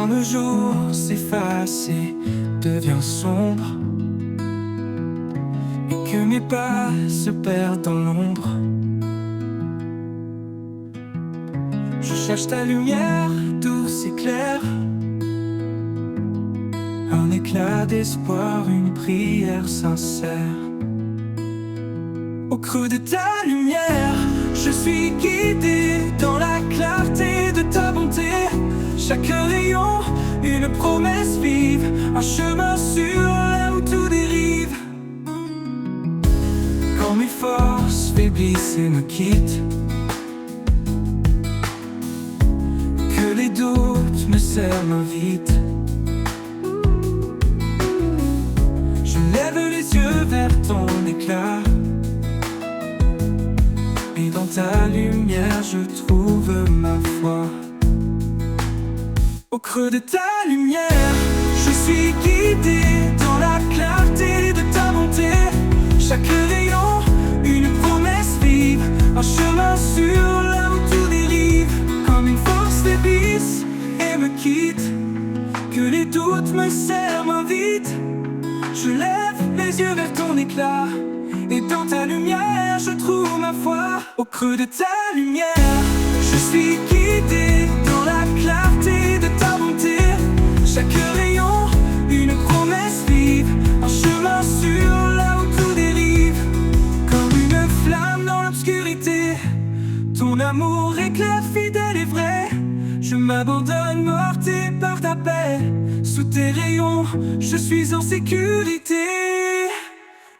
le jour s'efface et devient sombre, et que mes pas se perdent dans l'ombre, je cherche ta lumière douce et claire, un éclat d'espoir, une prière sincère. Au creux de ta lumière, je suis guidé dans la clarté de ta bonté. Chaque rayon, une promesse vive, un chemin sûr là où tout dérive. Quand mes forces faiblissent et me quittent, que les doutes me serrent vite, je lève les yeux vers ton éclat, et dans ta lumière je trouve ma foi. Au creux de ta lumière, je suis guidé dans la clarté de ta bonté. Chaque rayon, une promesse vive, un chemin sûr là où tout dérive. Comme une force faiblisse et me quitte, que les doutes me serrent vite, je lève les yeux vers ton éclat, et dans ta lumière je trouve ma foi. Au creux de ta lumière, je suis guidé dans la clarté de ta bonté. Chaque rayon, une promesse vive, un chemin sûr là où tout dérive. Comme une flamme dans l'obscurité, ton amour éclaire fidèle et vrai. Je m'abandonne porté par ta paix. Sous tes rayons, je suis en sécurité.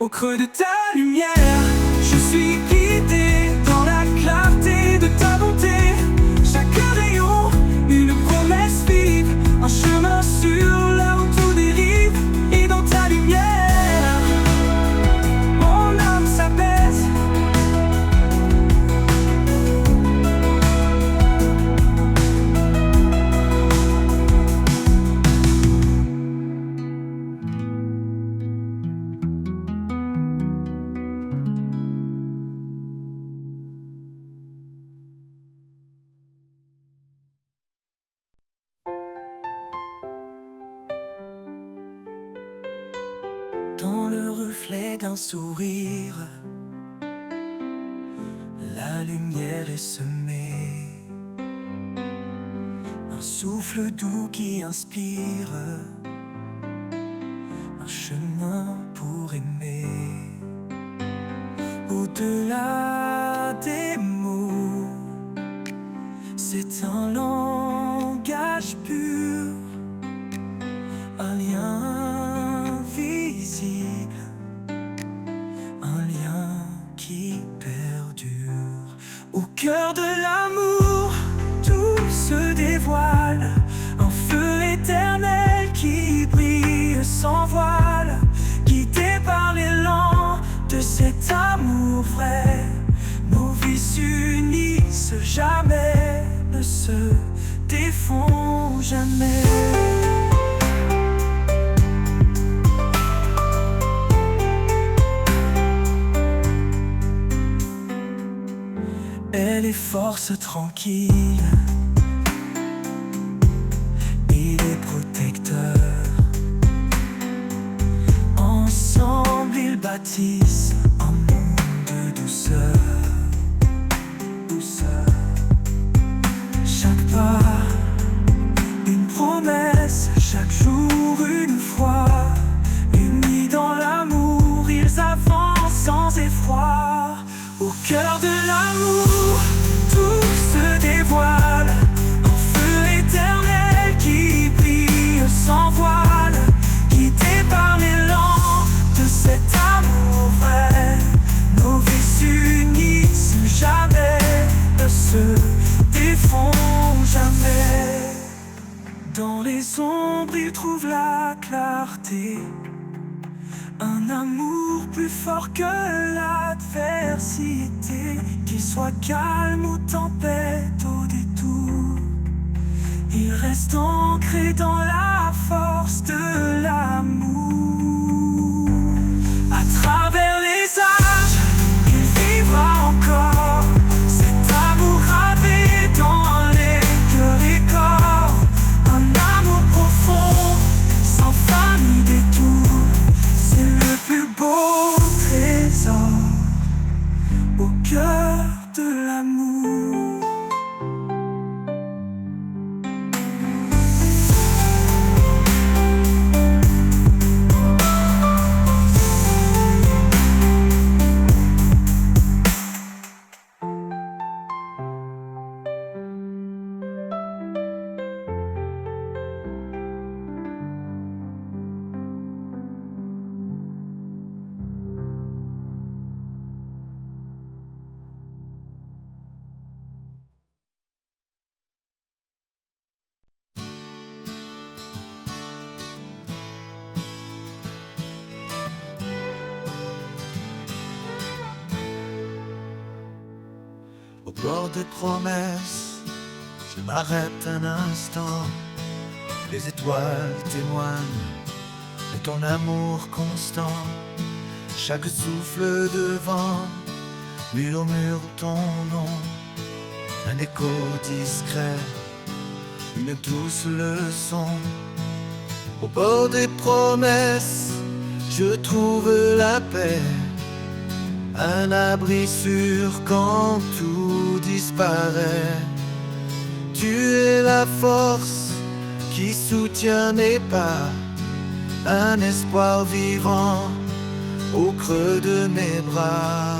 Au creux de ta lumière, je suis guidé dans la clarté de ta bonté. Chaque rayon, une promesse vive, un chemin sûr là où tout dérive. Et dans ta lumière, mon âme s'apaise. Dans le reflet d'un sourire, la lumière est semée, un souffle doux qui inspire, un chemin pour aimer. Au-delà des mots, c'est un langage pur, un lien invisible, un lien qui perdure. Au cœur de l'amour, tout se dévoile, un feu éternel qui brille sans voile, guidé par l'élan de cet amour vrai. Nos vies s'unissent jamais, ne se défont jamais. Elle est force tranquille, il est protecteur. Ensemble ils bâtissent un monde de douceur. Chaque pas, une promesse, chaque jour une foi. Unis dans l'amour, ils avancent sans effroi. Au cœur de l'amour, tout se dévoile, un feu éternel qui brille sans voile, guidé par l'élan de cet amour vrai. Nos vies s'unissent jamais, ne se défont jamais. Dans les ombres, ils trouvent la clarté, un amour plus fort que l'adversité. Qu'il soit calme ou tempête au détour, il reste ancré dans la force de l'amour. À travers les âges, il vivra encore, cet amour gravé dans les cœurs et corps. Un amour Au bord des promesses, je m'arrête un instant. Les étoiles témoignent de ton amour constant. Chaque souffle de vent murmure ton nom. Un écho discret, une douce leçon. Au bord des promesses, je trouve la paix. Un abri sûr quand tout disparaît. Tu es la force qui soutient mes pas. Un espoir vivant au creux de mes bras.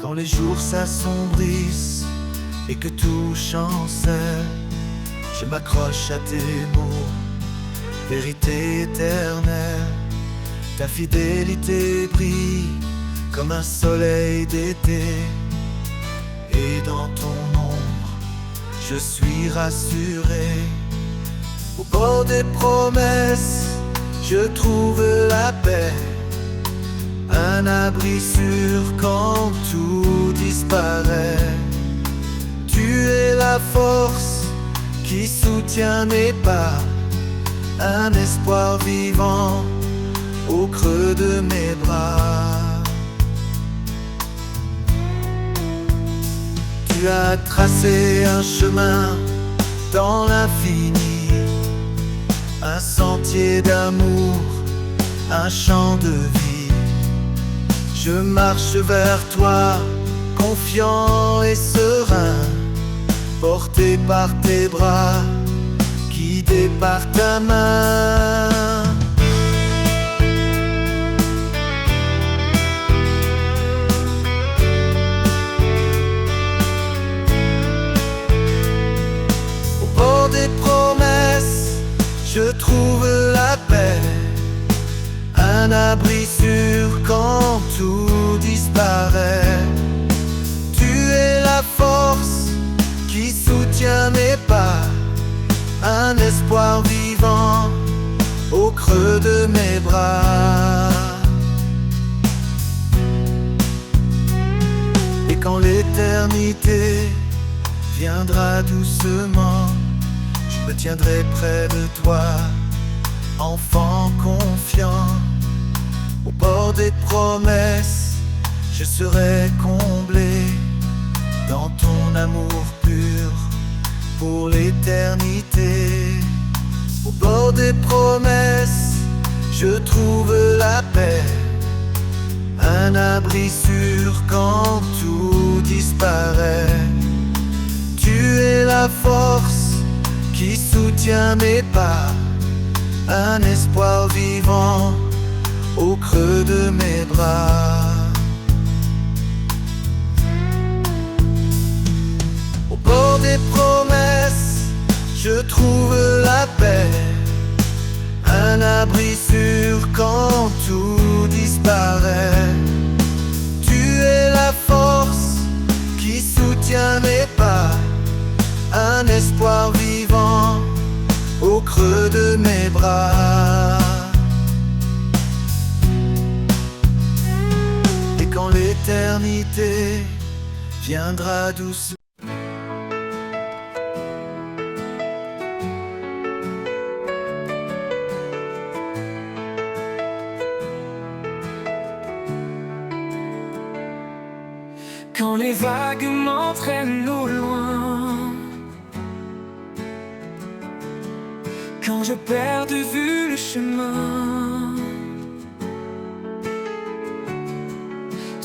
Quand les jours s'assombrissent et que tout chancelle, je m'accroche à tes mots, vérité éternelle. Ta fidélité brille comme un soleil d'été, et dans ton ombre, je suis rassuré. Au bord des promesses, je trouve la paix. Un abri sûr quand tout disparaît. Tu es la force qui soutient mes pas. Un espoir vivant au creux de mes bras. Tu as tracé un chemin dans l'infini, un sentier d'amour, un champ de vie. Je marche vers toi, confiant et serein, porté par tes bras, guidé par ta main. Au bord des promesses, je trouve la paix. Un abri sûr quand tout disparaît. Tu es la force qui soutient mes pas. Un espoir vivant au creux de mes bras. Et quand l'éternité viendra doucement, je me tiendrai près de toi, enfant confiant. Au bord des promesses, je serai comblé dans ton amour pur pour l'éternité. Au bord des promesses, je trouve la paix. Un abri sûr quand tout disparaît. Tu es la force qui soutient mes pas. Un espoir vivant au creux de mes bras. Au bord des promesses, je trouve la paix. Un abri sûr quand tout disparaît. Tu es la force qui soutient mes pas. Un espoir vivant au creux de mes bras. Et quand l'éternité viendra doucement, quand les vagues m'entraînent au loin, quand je perds de vue le chemin,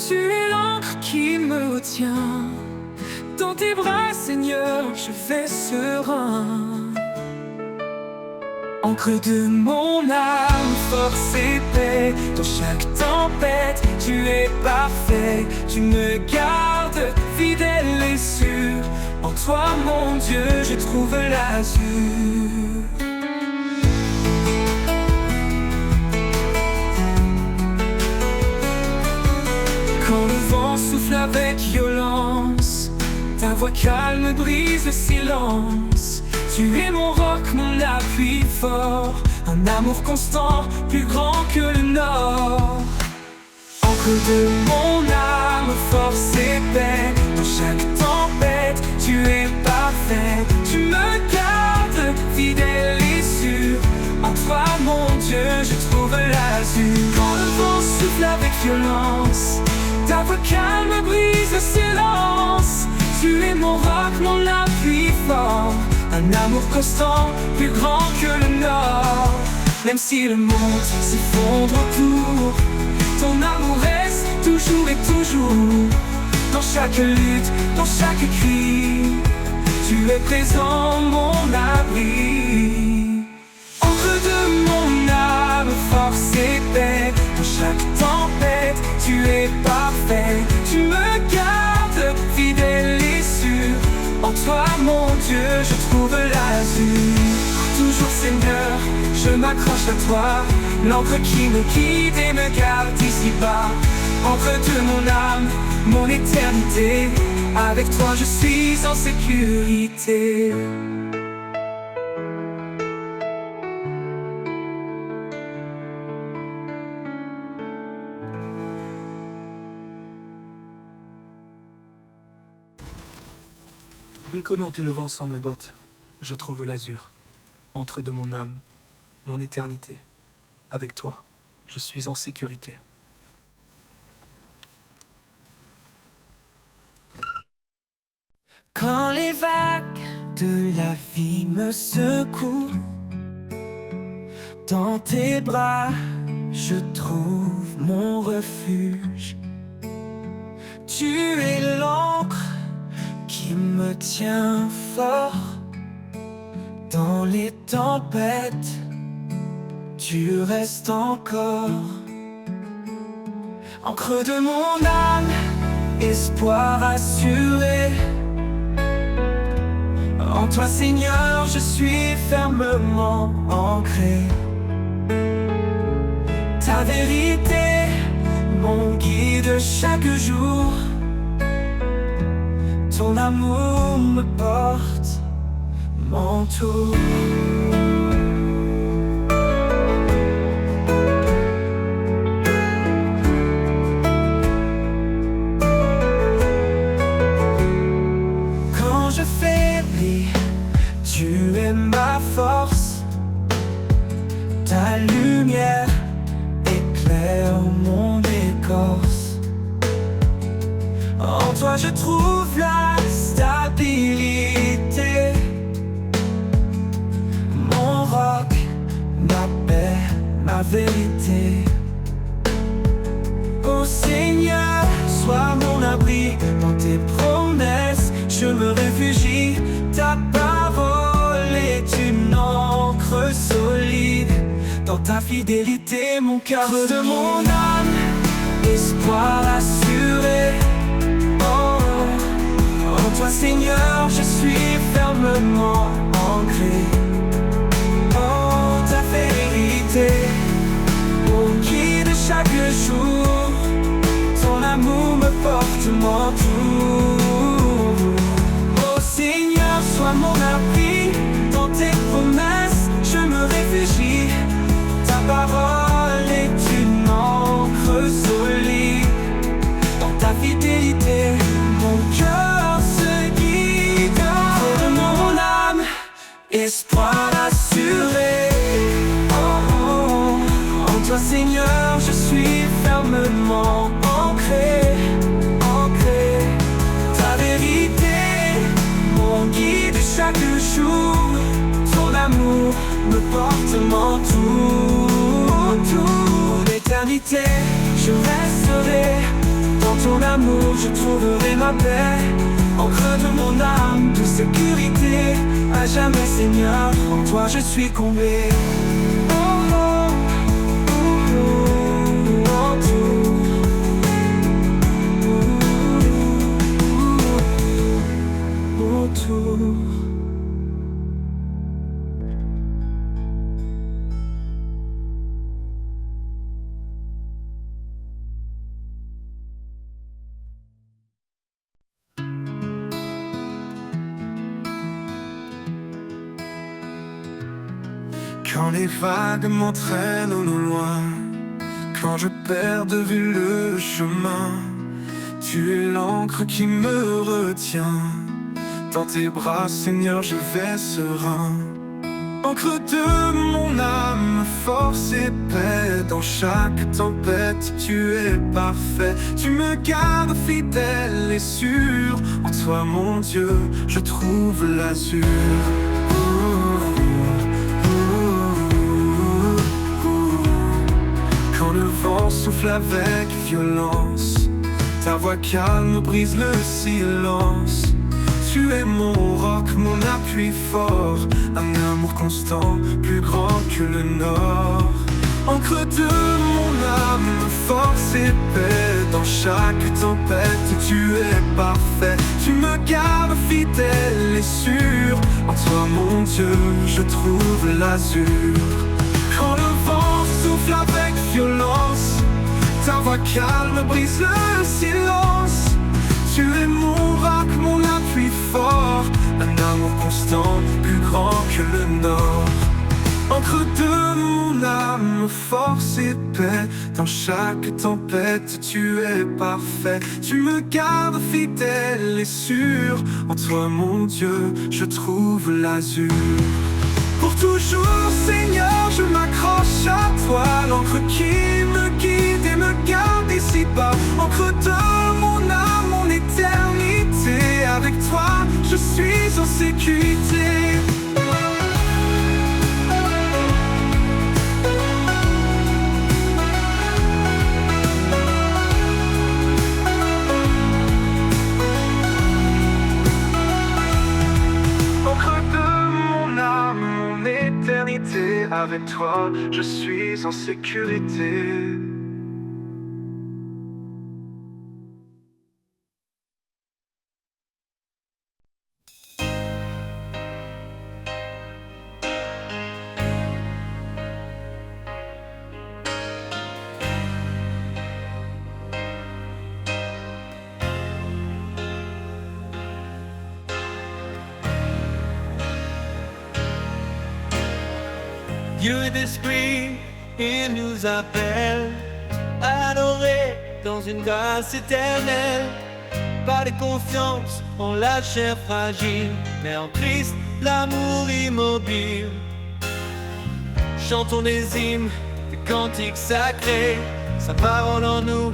tu es l'encre qui me retient. Dans tes bras, Seigneur, je vais serein. Encre de mon âme, force et paix. Dans chaque tempête, tu es parfait. Tu me gardes fidèle et sûr. En toi, mon Dieu, je trouve l'azur. Quand le vent souffle avec violence, ta voix calme brise le silence. Tu es mon roc, mon appui fort. Un amour constant, plus grand que le nord. Encre de mon âme, force et paix. Dans chaque tempête, tu es parfait. Tu me gardes fidèle et sûr. En toi, mon Dieu, je trouve l'azur. Quand le vent souffle avec violence, ta voix calme brise le silence. Tu es mon roc, mon appui fort. Un amour constant, plus grand que le nord. Même si le monde s'effondre autour, ton amour reste toujours et toujours. Dans chaque lutte, dans chaque cri, tu es présent, mon abri. Encre de mon âme, force et paix. Dans chaque tempête, tu es parfait. Tu me gardes fidèle et sûr. En toi, mon Dieu, je trouve l'azur. Toujours Seigneur, je m'accroche à toi. L'encre qui me guide et me garde ici-bas. Encre de mon âme, mon éternité. Avec toi, je suis en sécurité. Comment le vent sans mes bottes, je trouve l'azur. Encre de mon âme, mon éternité. Avec toi, je suis en sécurité. Quand les vagues de la vie me secouent, dans tes bras, je trouve mon refuge. Tu es l'encre qui me tient fort. Dans les tempêtes, tu restes encore. Encre de mon âme, espoir assuré. En toi, Seigneur, je suis fermement ancré. Ta vérité, mon guide chaque jour. Ton amour me porte, m'entoure. Quand je faiblis, tu es ma force. Ta lumière éclaire mon écorce. En toi je trouve la stabilité. Mon roc, ma paix, ma vérité. Ô Seigneur, sois mon abri. Dans tes promesses, je me réfugie. Ta parole est une encre solide. Dans ta fidélité, mon cœur de mon âme, espoir assuré. En toi, Seigneur, je suis fermement ancré. Oh, ta vérité, mon guide chaque jour. Ton amour me porte, m'entoure. Oh Seigneur, sois mon abri. Dans tes promesses, je me réfugie. Ta parole est une encre solide. Dans ta fidélité, mon cœur se guide. De mon âme, espoir assuré. Oh, oh. En toi, Seigneur, je suis fermement ancré, ancré. Ta vérité, mon guide chaque jour. Ton amour me porte, m'entoure. Toute l'éternité, je resterai. Dans ton amour, je trouverai ma paix. Encre de mon âme, de sécurité. À jamais, Seigneur, en toi je suis comblé. Oh, oh, oh, oh, entoure. Autour. Quand les vagues m'entraînent au loin, Quand je perds de vue le chemin, tu es l'encre qui me retient. Dans tes bras, Seigneur, je vais serein. Encre de mon âme, force et paix. Dans chaque tempête, tu es parfait. Tu me gardes fidèle et sûr. En toi, mon Dieu, je trouve l'azur. Quand le vent souffle avec violence, ta voix calme brise le silence. Tu es mon roc, mon appui fort, un amour constant, plus grand que le nord. Encre de mon âme, force et paix. Dans chaque tempête, tu es parfait. Tu me gardes fidèle et sûr. En toi, mon Dieu, je trouve l'azur. Quand le vent souffle avec violence, ta voix calme brise le silence. Tu es mon roc, mon appui fort, un amour constant, plus grand que le nord. Encre de mon âme, force et paix. Dans chaque tempête, tu es parfait. Tu me gardes fidèle et sûr. En toi, mon Dieu, je trouve l'azur. Pour toujours, Seigneur, je m'accroche à toi. L'encre qui me guide et me garde ici-bas. Encre de mon âme, mon éternité. Avec toi, je suis en sécurité. Avec toi, je suis en sécurité. Dieu est esprit, il nous appelle à adorer dans une grâce éternelle. Pas de confiance en la chair fragile, mais en Christ l'amour immobile. Chantons des hymnes, des cantiques sacrés, sa parole en nous,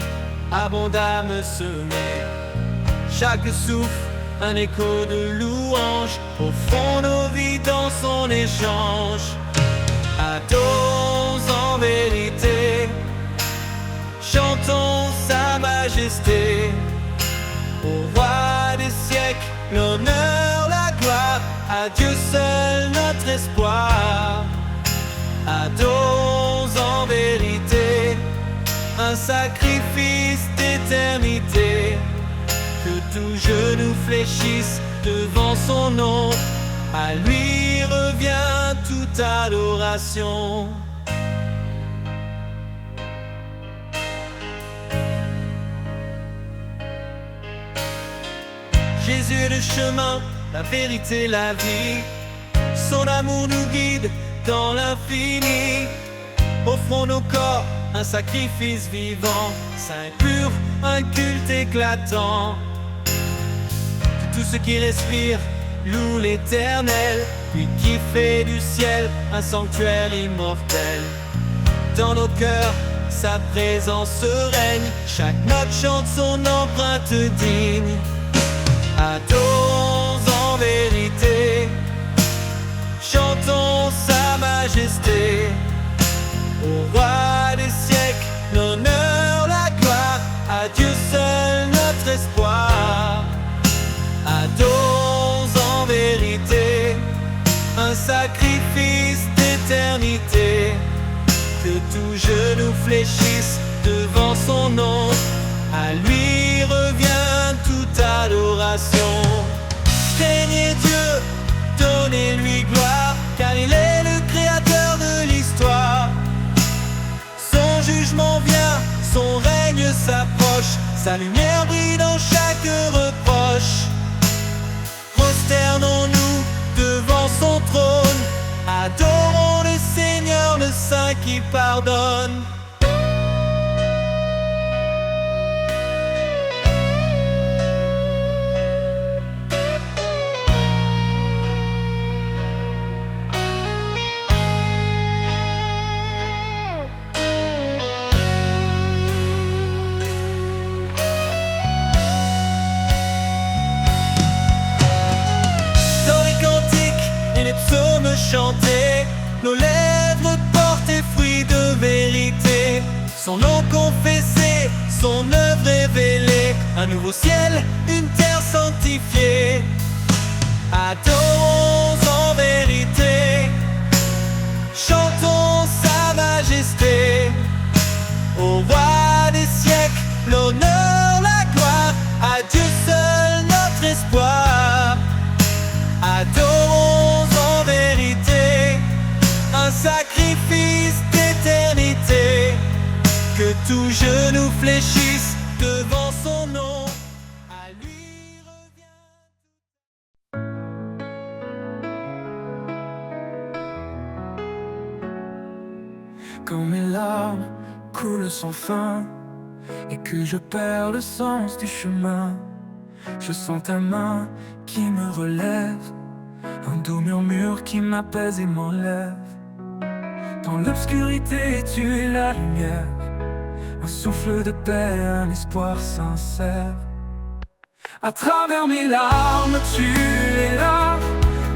abondamment semée. Chaque souffle, un écho de louange, au fond nos vies dans son échange. Adorons en vérité, chantons sa majesté. Au roi des siècles, l'honneur, la gloire, à Dieu seul notre espoir. Adorons en vérité, un sacrifice d'éternité. Que tout genou fléchisse devant son nom, à lui revient toute adoration. Jésus est le chemin, la vérité, la vie. Son amour nous guide dans l'infini. Offrons nos corps, un sacrifice vivant, saint et pur, un culte éclatant. Que tout ce qui respire loue l'Éternel, lui qui fait du ciel un sanctuaire immortel. Dans nos cœurs, sa présence règne, chaque note chante son empreinte digne. Adorons en vérité, chantons sa majesté. Au roi des siècles, l'honneur, la gloire, à Dieu seul notre espoir. Adorons en vérité, un sacrifice d'éternité. Que tout genou fléchisse devant son nom, à lui revient toute adoration. Craignez Dieu, donnez-lui gloire, car il est le créateur de l'histoire. Son jugement vient, son règne s'approche, sa lumière brille dans chaque reproche. Prosternons-nous devant son trône, adorons le Seigneur, le Saint qui pardonne. chanter, nos lèvres portent fruits de vérité. Son nom confessé, son œuvre révélée, un nouveau ciel, une terre sanctifiée. Adorons en vérité, chantons sa majesté. Au roi des siècles, l'honneur, la gloire, à Dieu seul notre espoir. Adorons en vérité, un sacrifice d'éternité. Que tout genou fléchisse devant son nom, à lui revient. Quand mes larmes coulent sans fin et que je perds le sens du chemin, je sens ta main qui me relève, un doux murmure qui m'apaise et m'enlève. Dans l'obscurité, tu es la lumière, un souffle de paix, un espoir sincère. À travers mes larmes, tu es là,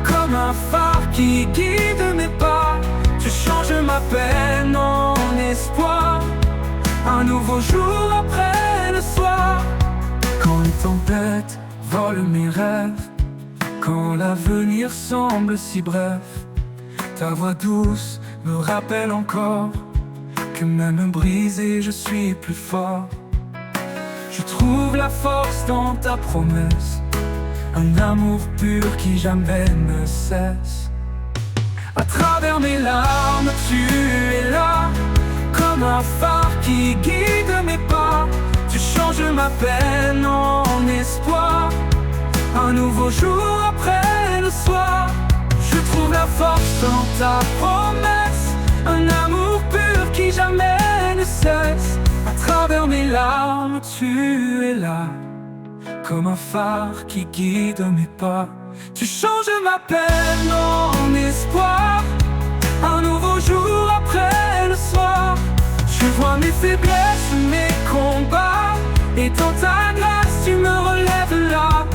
comme un phare qui guide mes pas. Tu changes ma peine en espoir, un nouveau jour après le soir. Quand les tempêtes volent mes rêves, quand l'avenir semble si bref, ta voix douce me rappelle encore que même brisé, je suis plus fort. Je trouve la force dans ta promesse, un amour pur qui jamais ne cesse. À travers mes larmes, tu es là, comme un phare qui guide mes pas. Tu changes ma peine en espoir, un nouveau jour après le soir. Je trouve la force dans ta promesse, un amour pur qui jamais ne cesse. À travers mes larmes, tu es là, comme un phare qui guide mes pas. Tu changes ma peine en espoir, un nouveau jour après le soir. Tu vois mes faiblesses, mes combats, et dans ta grâce tu me relèves là.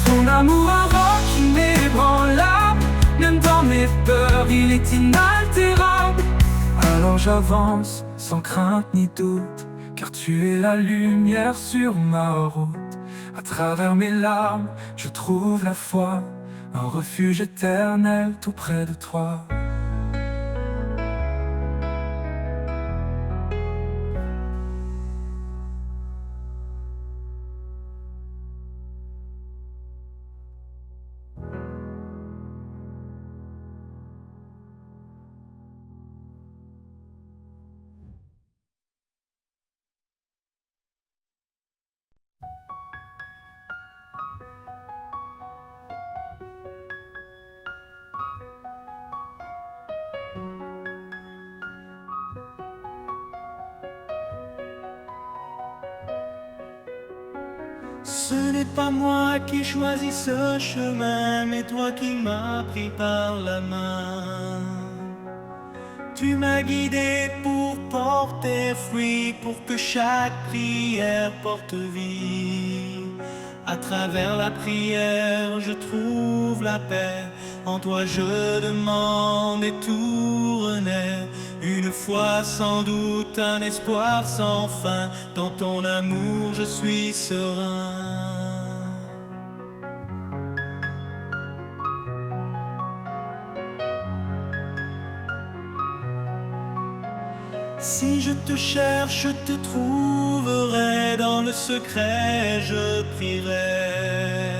Ton amour un roc inébranlable, même dans mes peurs il est inaltérable. Alors j'avance sans crainte ni doute, car tu es la lumière sur ma route. À travers mes larmes, je trouve la foi, un refuge éternel tout près de toi. Ce n'est pas moi qui choisis ce chemin, mais toi qui m'as pris par la main. Tu m'as guidé pour porter fruit, pour que chaque prière porte vie. À travers la prière, je trouve la paix. En toi je demande et tout renaît. Une foi sans doute, un espoir sans fin. Dans ton amour je suis serein. Si je te cherche, je te trouverai. Dans le secret, je prierai.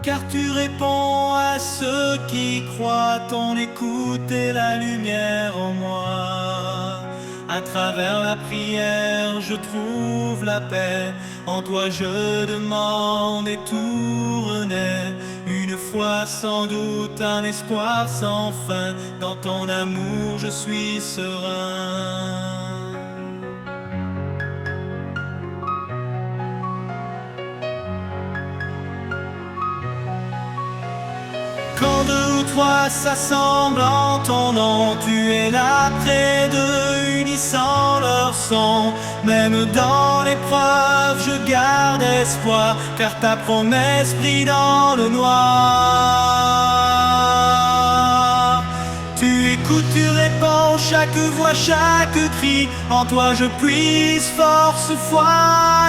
Car tu réponds à ceux qui croient. Ton écoute est la lumière en moi. À travers la prière, je trouve la paix. En toi je demande et tout renaît. Une foi sans doute, un espoir sans fin. Dans ton amour je suis serein. Quand deux ou trois s'assemblent en ton nom, tu es là près d'eux, unissant leur son. Même dans l'épreuve, je garde espoir, car ta promesse brille dans le noir. écoutes, tu réponds chaque voix, chaque cri. En toi je puise force, foi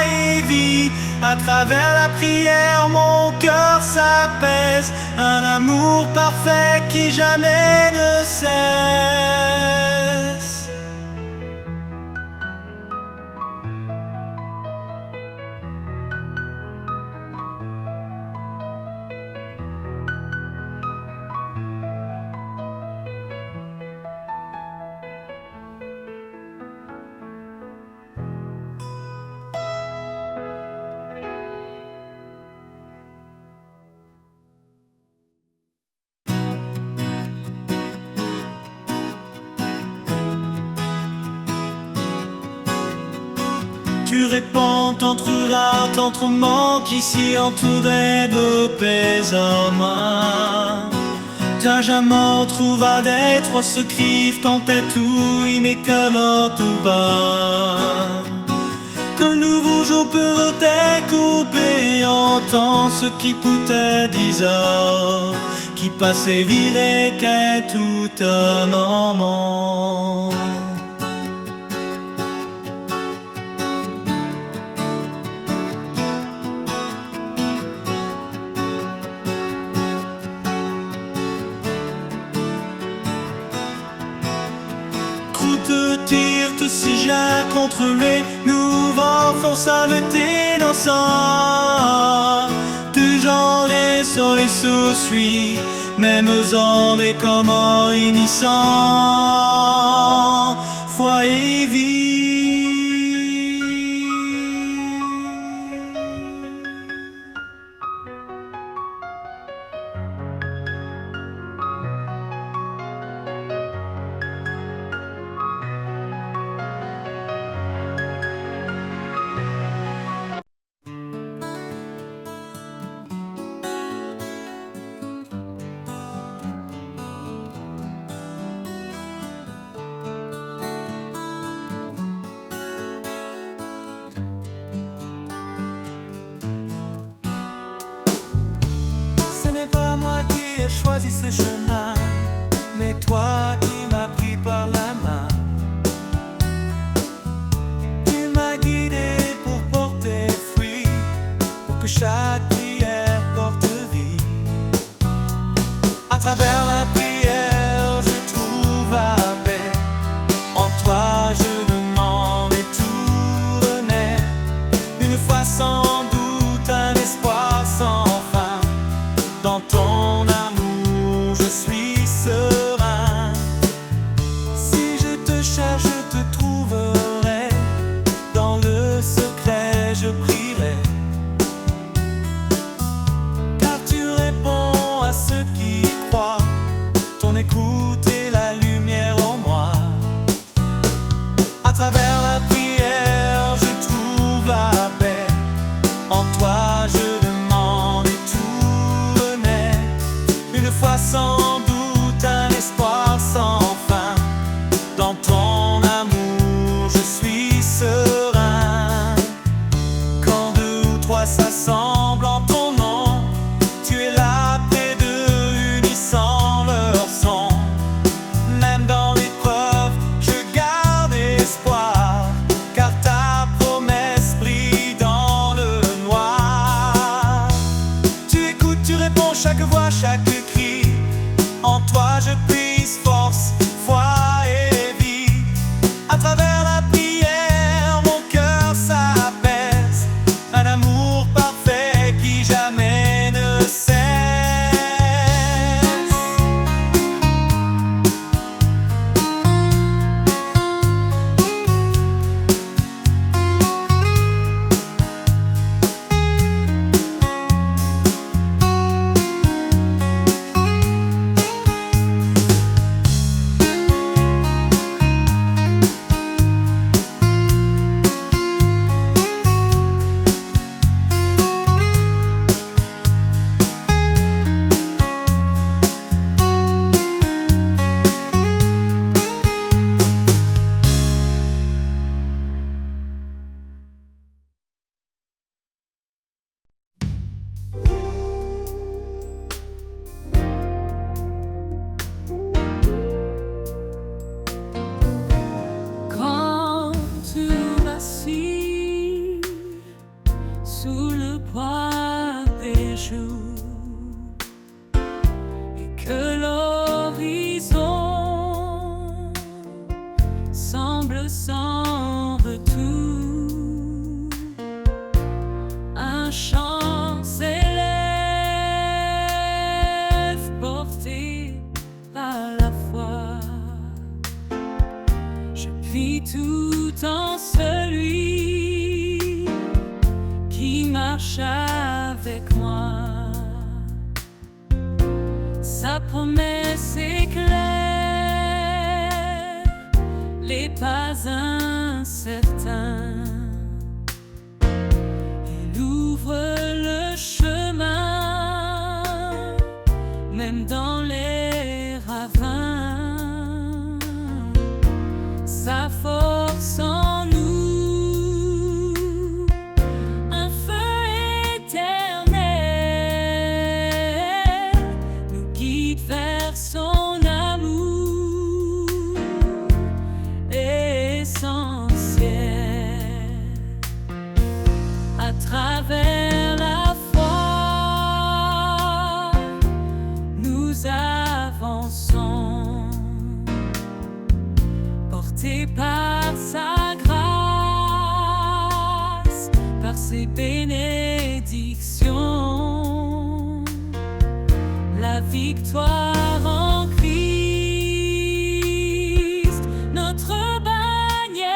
et vie. À travers la prière, mon cœur s'apaise. Un amour parfait qui jamais ne cesse. Tu réponds entre mots qui s'y entouraient de pesama. Ta jamais trouva d'être ce cri tentait tout inécalo tout bas. Que nouveau jour peut découper entend ce qui coûtait 10 heures, qui passait viré qu'est tout un moment. Te tire, te sigea contre les nouveaux forces avec tes dansants. Du genre les sols et sous-suit, même en et comme innocent, foi et vie. Ce n'est pas moi qui ai choisi ce chemin, mais toi qui m'as pris par la main. Tu m'as guidé pour porter fruit, pour que chaque prière porte vie. À travers la prière, je trouve la paix. En toi, je demande et tout renaît. Une fois sans doute, un espoir sans fin. Dans ton amour, je suis serein. Si je te cherche, je te trouverai. Dans le secret, je prierai. Car tu réponds à ceux qui croient. Ton écoute est la lumière en moi. À travers la prière, je trouve la paix. En toi, je demande et tout renaît. Une fois sans doute, un espoir sans fin. Dans ton amour, je suis serein. Quand deux ou trois s'assemblent en ton nom, tu es là près d'eux, unissant leur son. Même dans l'épreuve, je garde espoir, car ta promesse brille dans le noir. Tu écoutes, tu réponds chaque voix, chaque cri. En toi je puise force, foi et vie. À travers la prière, mon cœur s'apaise. Un amour parfait qui jamais ne cesse. sans retour. Un chant s'élève porté par la foi. Je vis tout en celui qui marche avec moi. Sa promesse est claire, les pas incertains. Il ouvre le chemin, même dans les ravins. Sa force en nous, un feu éternel, nous guide vers son amour essentiel. À travers la foi, nous avançons, portés par sa grâce, par ses bénédictions. La victoire en Christ, notre bannière,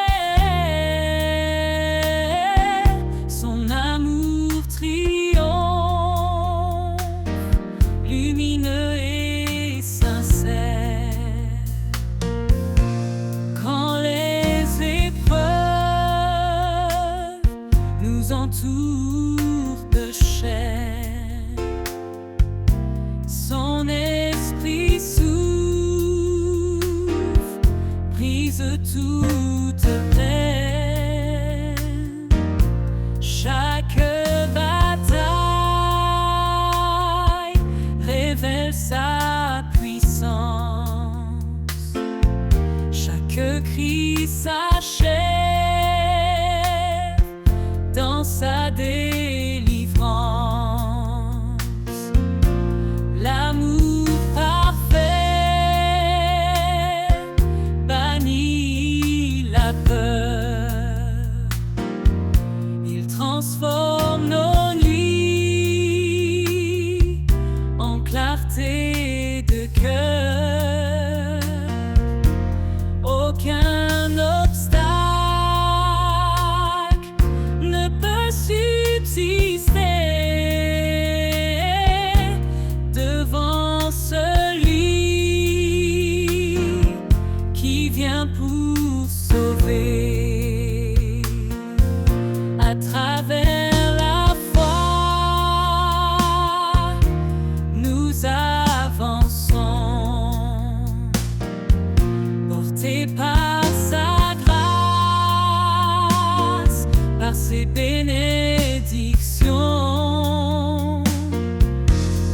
son amour triomphe, lumineux et sincère. Quand les épreuves nous entourent de chair, son esprit souffle, brise toute peine. Chaque bataille révèle sa puissance. Chaque cri s'achève dans sa délivrance. L'amour parfait bannit la peur. Il transforme nos nuits en clarté de cœur. Aucun obstacle ne peut subsister devant celui qui vient pour sauver. À travers la foi, nous avançons, portés par sa grâce, par ses bénédictions.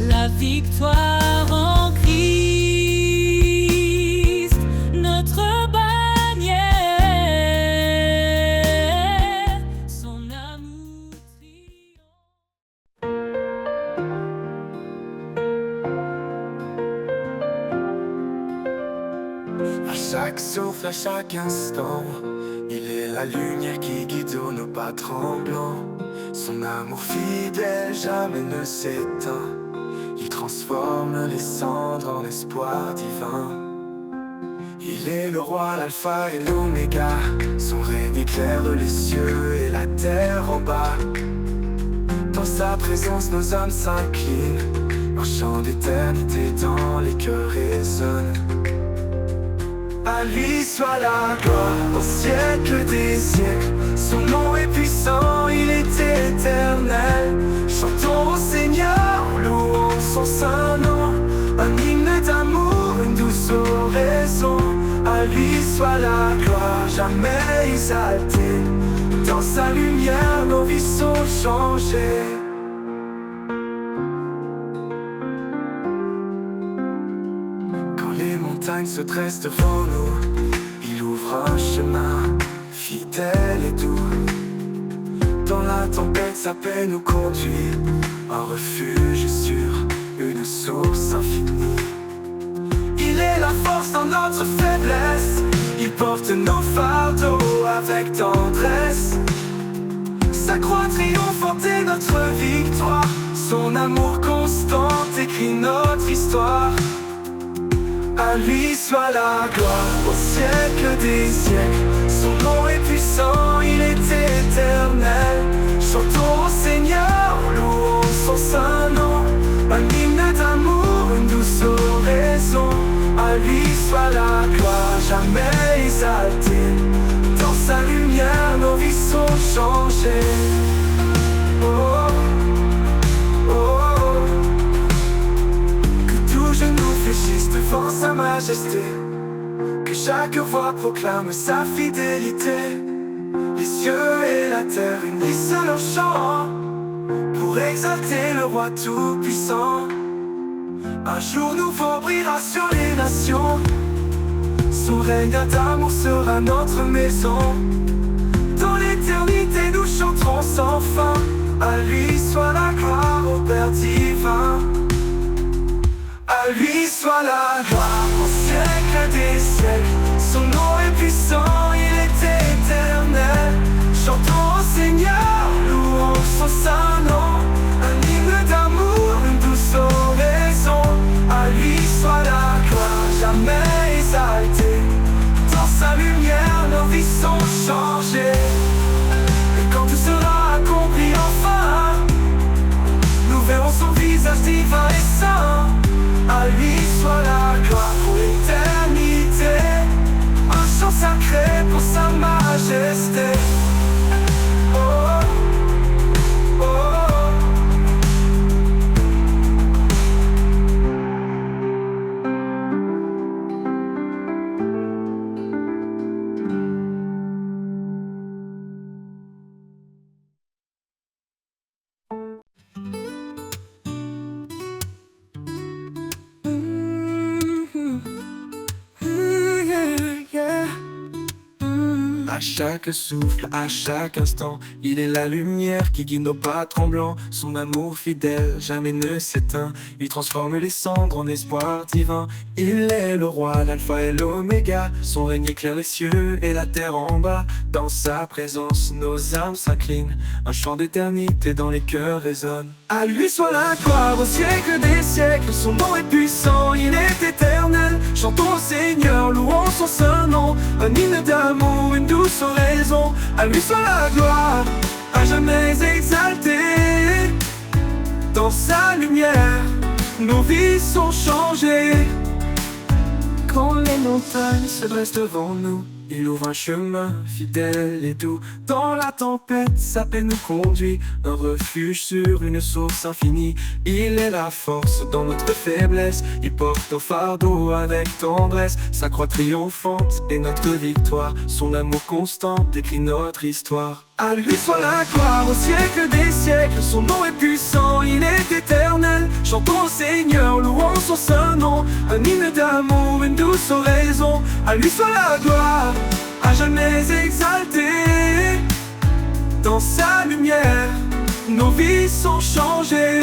La victoire en Christ, notre bannière, son amour triomphe. À chaque souffle, à chaque instant, il est la lumière qui guide nos pas tremblants. Son amour fidèle jamais ne s'éteint. Il transforme les cendres en espoir divin. Il est le roi, l'alpha et l'oméga. Son règne éclaire les cieux et la terre en bas. Dans sa présence nos âmes s'inclinent. Un chant d'éternité dans les cœurs résonne. À lui soit la gloire au siècle des siècles. Son nom est puissant, il est éternel. Chantons au Seigneur, louons son saint nom. Un hymne d'amour, une douce oraison. À lui soit la gloire, jamais exaltée. Dans sa lumière, nos vies sont changées. Les montagnes se dressent devant nous. Il ouvre un chemin fidèle et doux. Dans la tempête, sa paix nous conduit. Un refuge sûr, une source infinie. Il est la force dans notre faiblesse. Il porte nos fardeaux. avec tendresse. Sa croix triomphante est notre victoire. Son amour constant écrit notre histoire. À lui soit la gloire au siècle des siècles. Son nom est puissant, il est éternel. Chantons au Seigneur, louons son saint nom. Un hymne d'amour, une douce oraison. À lui soit la gloire, jamais exaltée. Dans sa lumière, nos vies sont changées. Oh, oh, oh. Que tout genou fléchisse devant sa majesté. Que chaque voix proclame sa fidélité. Les cieux et la terre unissent leur chant pour exalter le roi tout-puissant. Un jour nouveau brillera sur les nations. Son règne d'amour sera notre maison. Dans l'éternité nous chanterons sans fin. À lui soit la gloire au Père divin. À lui soit la gloire au siècle des siècles. Son nom est puissant, il est éternel. Chantons au Seigneur, louons son saint nom. Un hymne d'amour, une douce oraison. À lui soit la gloire, jamais exaltée. Dans sa lumière, nos vies sont changées. Et quand tout sera accompli enfin, nous verrons son visage divin et saint. À lui soit la gloire pour l'éternité. Un chant sacré pour sa majesté. Oh, oh, oh. À chaque souffle, à chaque instant, il est la lumière qui guide nos pas tremblants. Son amour fidèle jamais ne s'éteint. Il transforme les cendres en espoir divin. Il est le roi, l'alpha et l'oméga. Son règne éclaire les cieux et la terre en bas. Dans sa présence, nos âmes s'inclinent. Un chant d'éternité dans les cœurs résonne. À lui soit la gloire au siècle des siècles. Son nom est puissant, il est éternel. Chantons au Seigneur, louons son saint nom. Un hymne d'amour, une douce oraison. À lui soit la gloire, à jamais exaltée. Dans sa lumière, nos vies sont changées. Quand les montagnes se dressent devant nous, il ouvre un chemin fidèle et doux. Dans la tempête, sa paix nous conduit. Un refuge sur une source infinie. Il est la force dans notre faiblesse. Il porte nos fardeaux avec tendresse. Sa croix triomphante est notre victoire. Son amour constant décrit notre histoire. À lui soit la gloire au siècle des siècles. Son nom est puissant, il est éternel. Chantons au Seigneur, louons son saint nom. Un hymne d'amour, une douce oraison. À lui soit la gloire, à jamais exaltée. Dans sa lumière, nos vies sont changées.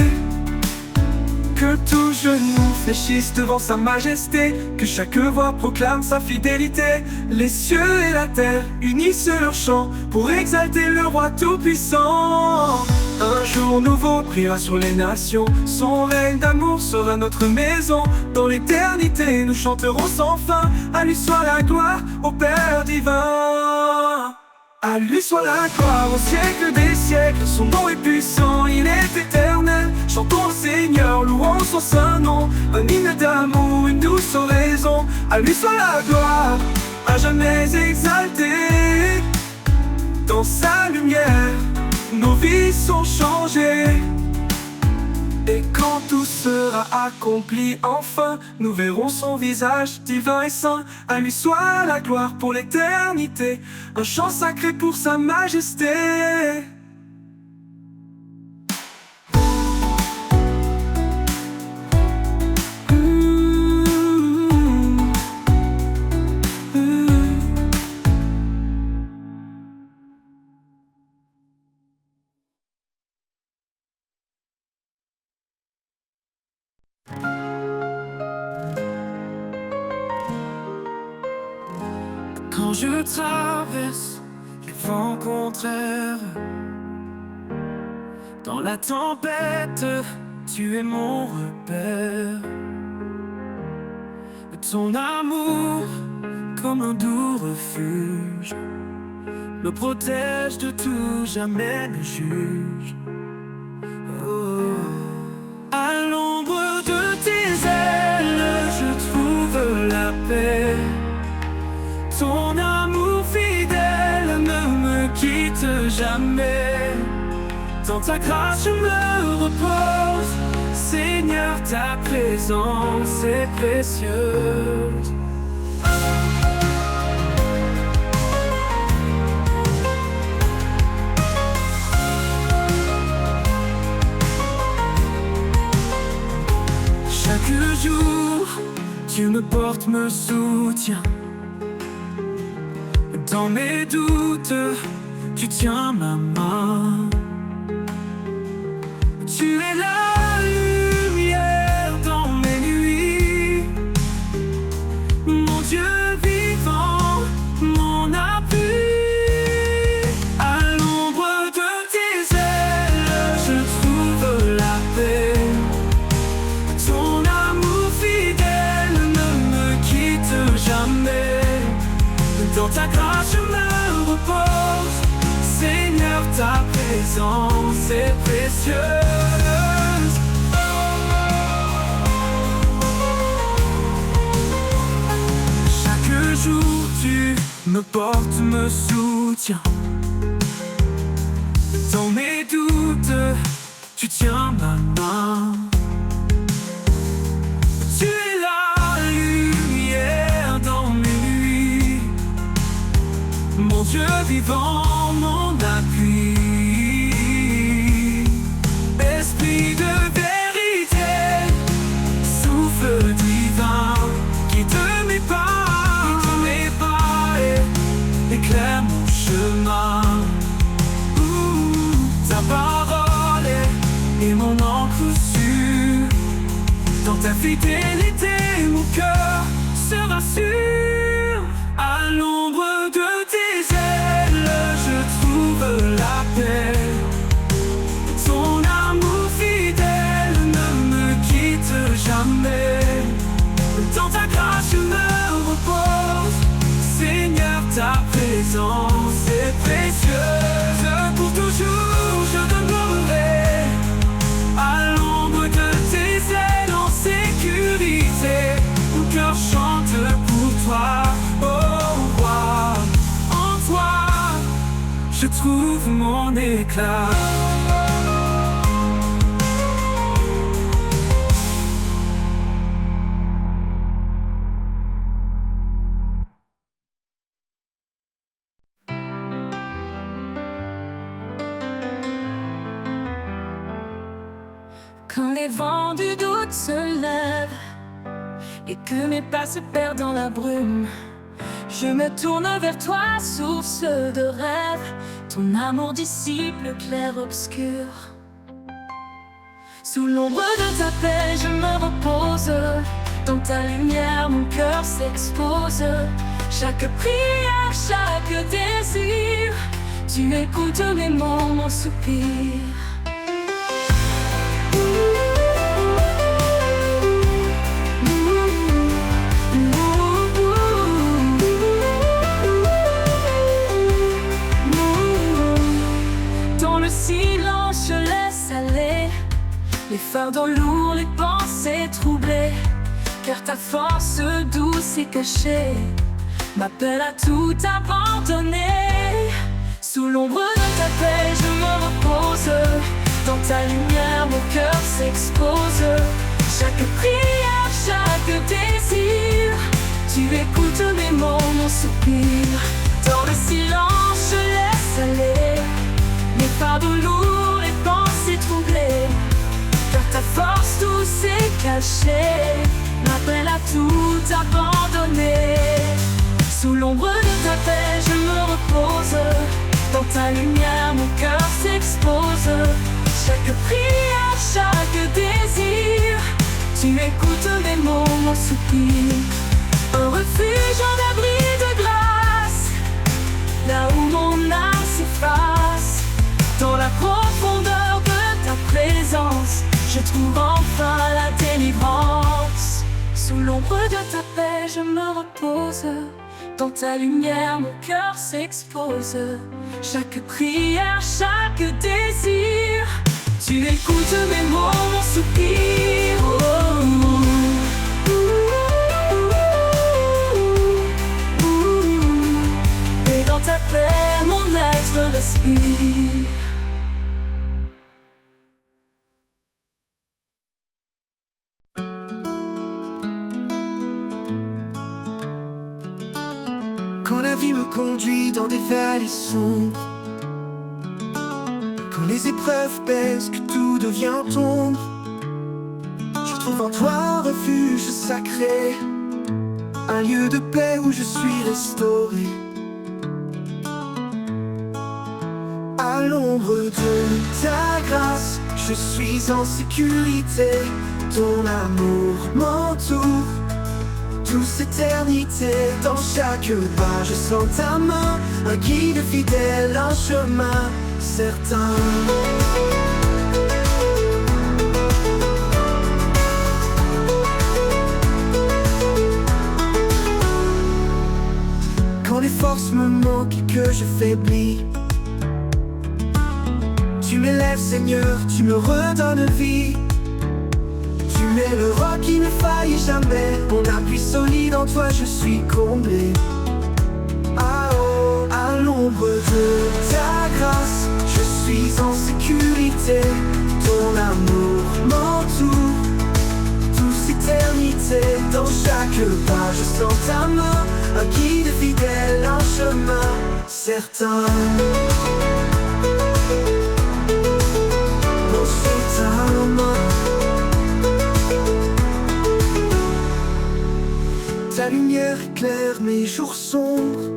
Que tout genou fléchisse devant sa majesté. Que chaque voix proclame sa fidélité. Les cieux et la terre unissent leur chant pour exalter le roi tout-puissant. Un jour nouveau brillera sur les nations. Son règne d'amour sera notre maison. Dans l'éternité nous chanterons sans fin. À lui soit la gloire au Père divin. À lui soit la gloire au siècle des siècles. Son nom est puissant, il est éternel. Chantons au Seigneur, louons son saint nom. Un hymne d'amour, une douce oraison. À lui soit la gloire, à jamais exaltée. Dans sa lumière, nos vies sont changées. Et quand tout sera accompli enfin, nous verrons son visage divin et saint. À lui soit la gloire pour l'éternité. Un chant sacré pour sa majesté. Quand je traverse vent contraire. Dans la tempête, tu es mon repère. Ton amour, comme un doux refuge, me protège de tout, jamais ne juge. Oh. À l'ombre de tes ailes, je trouve la paix. Ton amour fidèle ne me quitte jamais. Dans ta grâce je me repose, Seigneur, ta présence est précieuse. Chaque jour, tu me portes, me soutiens. Dans mes doutes, tu tiens ma main. Tu es la lumière dans mes nuits, mon Dieu vivant, mon appui. À l'ombre de tes ailes, je trouve la paix. Ton amour fidèle ne me quitte jamais. Dans ta grâce je me repose, Seigneur, ta présence est précieuse. Chaque jour tu me portes, me soutiens. Dans mes doutes, tu tiens ma main. Tu es la lumière dans mes nuits, mon Dieu vivant, mon appui. Esprit de vérité, souffle divin, guide mes pas, et éclaire mon chemin. Ta parole est mon encre sûre. Dans ta fidélité, mon cœur se rassure. À l'ombre de tes ailes, je trouve la paix. Ton amour fidèle ne me quitte jamais. Dans ta grâce je me repose, Seigneur, ta présence est précieuse. Pour toujours je demeurerai à l'ombre de tes ailes en sécurité. Mon cœur chante pour toi, oh roi. En toi je trouve mon éclat. Quand les vents du doute se lèvent et que mes pas se perdent dans la brume, je me tourne vers toi, source de rêve. Ton amour dissipe le clair-obscur. Sous l'ombre de ta paix, je me repose. Dans ta lumière, mon cœur s'expose. Chaque prière, chaque désir, tu écoutes mes mots, mon soupir. Silence, je laisse aller les fardeaux lourds, les pensées troublées, car ta force douce et cachée m'appelle à tout abandonner. Sous l'ombre de ta paix, je me repose. Dans ta lumière, mon cœur s'expose. Chaque prière, chaque désir, tu écoutes mes mots, mon soupir. Dans le silence, je laisse aller les fardeaux lourds, les pensées troublées, car ta force douce et cachée m'appelle à tout abandonner. Sous l'ombre de ta paix, je me repose. Dans ta lumière, mon cœur s'expose. Chaque prière, chaque désir, tu écoutes mes mots, mon soupir. Un refuge, un abri de grâce, là où mon âme face. Dans la profondeur de ta présence, je trouve enfin la délivrance. Sous l'ombre de ta paix, je me repose. Dans ta lumière, mon cœur s'expose. Chaque prière, chaque désir, tu écoutes mes mots, mon soupir. Oh, oh, oh. Et dans ta paix, mon être respire. Quand la vie me conduit dans des vallées sombres, quand les épreuves pèsent, que tout devient ombre, je trouve en toi un refuge sacré, un lieu de paix où je suis restauré. À l'ombre de ta grâce, je suis en sécurité. Ton amour m'entoure, douce éternité. Dans chaque pas, je sens ta main, un guide fidèle, un chemin certain. Quand les forces me manquent et que je faiblis, tu m'élèves, Seigneur, tu me redonnes vie. Tu es le roi qui ne faillit jamais, mon appui solide, en toi je suis comblé. Ah oh, à l'ombre de ta grâce, je suis en sécurité. Ton amour m'entoure, douce éternité. Dans chaque pas, je sens ta main, un guide fidèle, un chemin certain. Ta main, ta lumière éclaire mes jours sombres,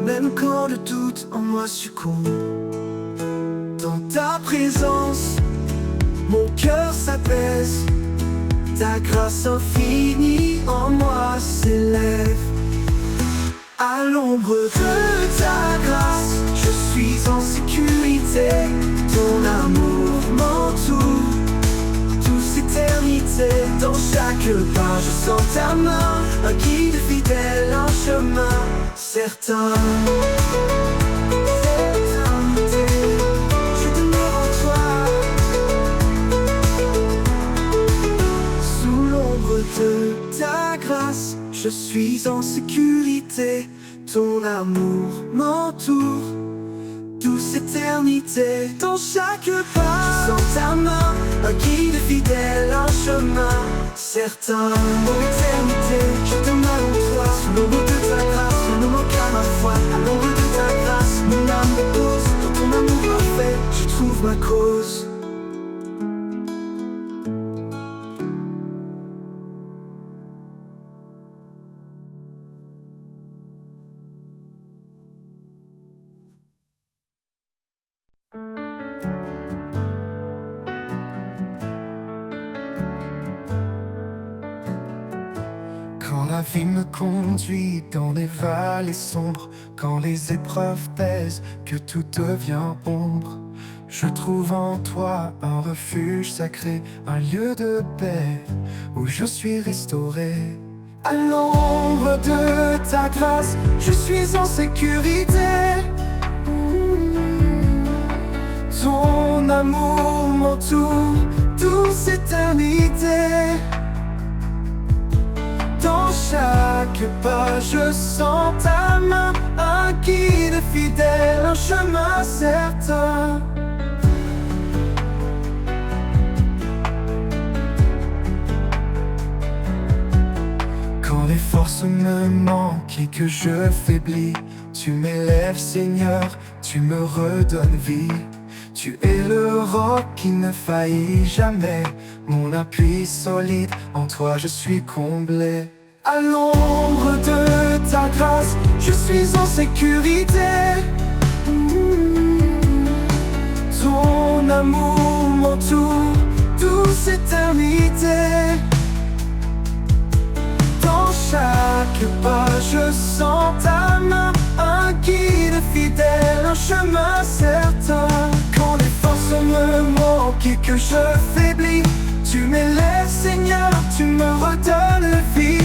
même quand le doute en moi succombe. Dans ta présence, mon cœur s'apaise, ta grâce infinie en moi s'élève. À l'ombre de ta grâce, je suis en sécurité. Ton amour m'entoure, douce éternité. Dans chaque pas, je sens ta main, un guide fidèle, un chemin certain. Je demeure en toi. Sous l'ombre de ta grâce, je suis en sécurité. Ton amour m'entoure, douce éternité. Dans chaque pas, je sens ta main, un guide fidèle, un chemin certain. Pour l'éternité, je demeure en toi. Sous l'ombre de ta grâce, je ne manque à ma foi. À l'ombre de ta grâce, mon âme repose. Dans ton amour parfait, je trouve ma cause. Quand la vie me conduit dans des vallées sombres, quand les épreuves pèsent, que tout devient ombre, je trouve en toi un refuge sacré, un lieu de paix où je suis restauré. À l'ombre de ta grâce, je suis en sécurité. Ton amour m'entoure, douce éternité. Dans chaque pas, je sens ta main, un guide fidèle, un chemin certain. Quand les forces me manquent et que je faiblis, tu m'élèves, Seigneur, tu me redonnes vie. Tu es le roc qui ne faillit jamais, mon appui solide, en toi je suis comblé. À l'ombre de ta grâce, je suis en sécurité. Ton amour m'entoure, douce éternité. Dans chaque pas, je sens ta main, un guide chemin certain. Quand les forces me manquent et que je faiblis, tu m'élèves Seigneur, tu me redonnes vie.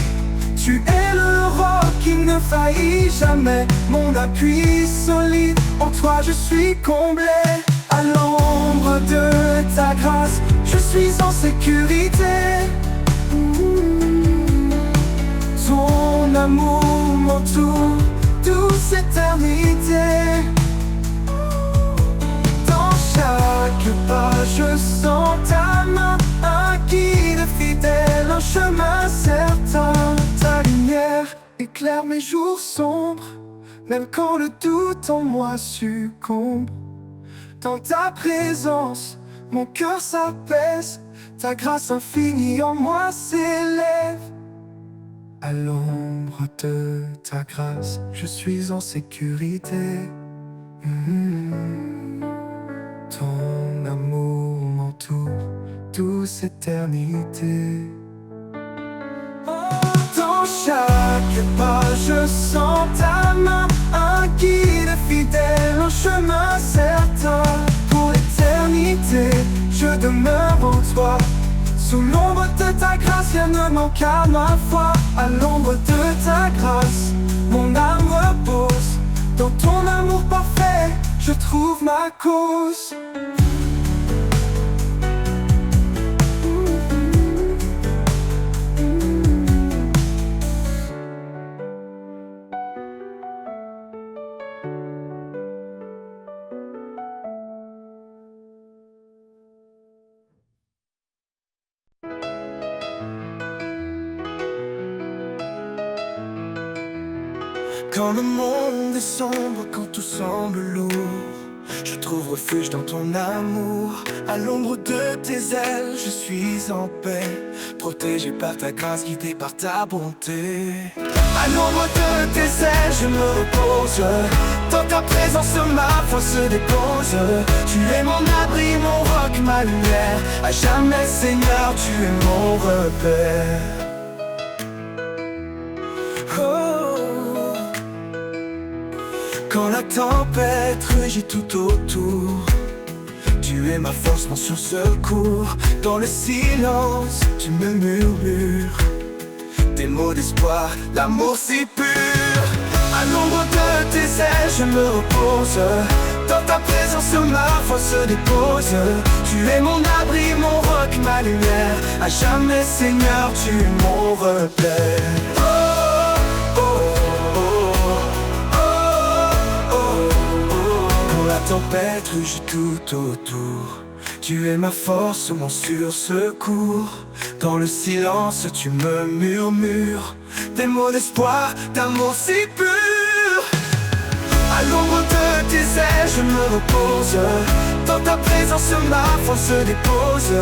Tu es le roc qui ne faillit jamais, mon appui solide, en toi je suis comblé. À l'ombre de ta grâce, je suis en sécurité. Ton amour m'entoure, douce éternité. Dans chaque pas je sens ta main, un guide fidèle, un chemin certain. Ta lumière éclaire mes jours sombres, même quand le doute en moi succombe. Dans ta présence, mon cœur s'apaise, ta grâce infinie en moi s'élève. À l'ombre de ta grâce, je suis en sécurité. Ton amour m'entoure, douce éternité. Dans chaque pas, je sens ta main, un guide fidèle, un chemin certain. Pour l'éternité, je demeure en toi. Sous l'ombre de ta grâce, rien ne manque à ma foi. À l'ombre de ta grâce, mon âme repose. Dans ton amour parfait, je trouve ma cause. Quand le monde est sombre, quand tout semble lourd, je trouve refuge dans ton amour. À l'ombre de tes ailes, je suis en paix, protégé par ta grâce, guidé par ta bonté. À l'ombre de tes ailes, je me repose. Dans ta présence, ma foi se dépose. Tu es mon abri, mon roc, ma lumière. À jamais, Seigneur, tu es mon repère. Quand la tempête rugit tout autour, tu es ma force, mon secours. Dans le silence, tu me murmures des mots d'espoir, l'amour si pur. À l'ombre de tes ailes, je me repose. Dans ta présence, ma foi se dépose. Tu es mon abri, mon roc, ma lumière. À jamais, Seigneur, tu es mon repère. La tempête rugit tout autour, tu es ma force, mon sûr secours. Dans le silence, tu me murmures des mots d'espoir, d'amour si pur. À l'ombre de tes ailes, je me repose. Dans ta présence, ma foi se dépose.